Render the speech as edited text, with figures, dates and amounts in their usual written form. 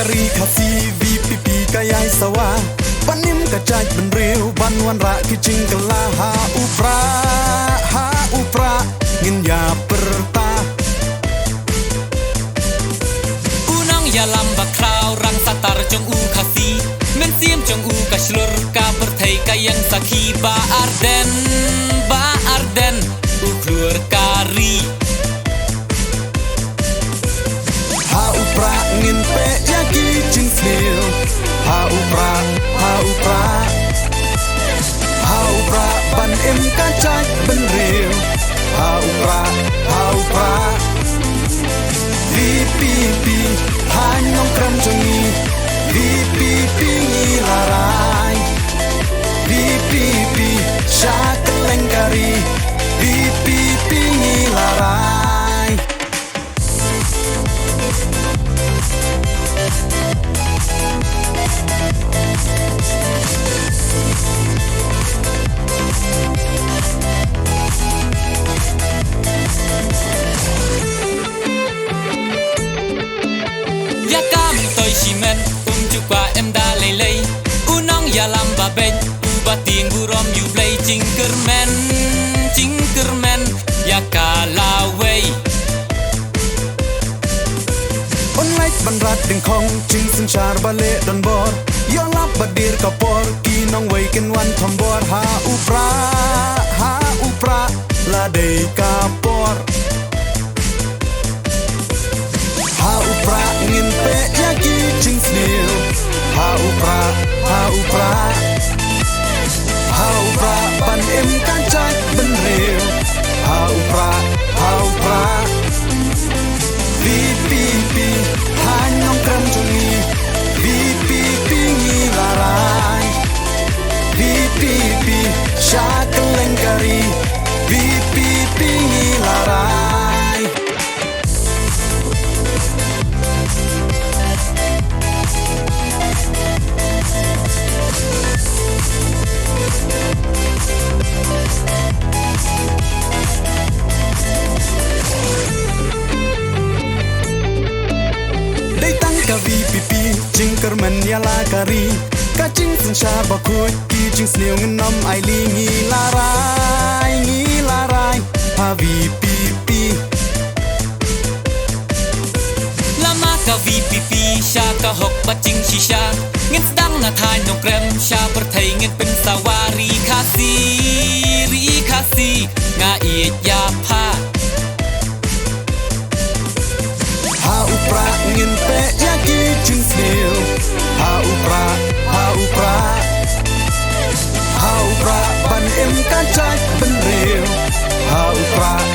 kari kasi VPP kaya sawa panim kacaj benriu banwan ra kicing kelah ha upra ngin ya perta unang ya lamba krau rang satar jong u kasi men sim jong u ka shlur ka perthai kayang sakhi ba arden u klur kari ha upra ngin pe ya kicing snil ha upra ban em kacaj benriu ha upra VPP hanyong kram jongi VPP ngilarai VPP syakeleng kari VPP ngilarai ya kam toi shimen chu kwa em da lei unong ya lamba ben u ba ting burom you play jinkerman ya kalawei online banrat ding khong ching sin char bale don bor yo lap badir kapor ki nong wei ken wan thom bor ha upra la dei kapor ha upra ngin pe ya ki ching snil ha upra ban em kan chai ben real ha upra VPP hanyong kram jongi VPP ngilarai VPP syakeleng kari VPP ngilarai ka VPP jinkerman ya la kari ka jing sin sha ba khoi ki jing sneu ngin nom ai li ngilarai ha VPP lama ka VPP sha ka hok ba jing shisha ngin dang na thai no krem sha perthai ngin pin sawari khasi nga i ya pha ha upra ngin pe ya ki jing sneu ha upra ban em kan chai ben real ha upra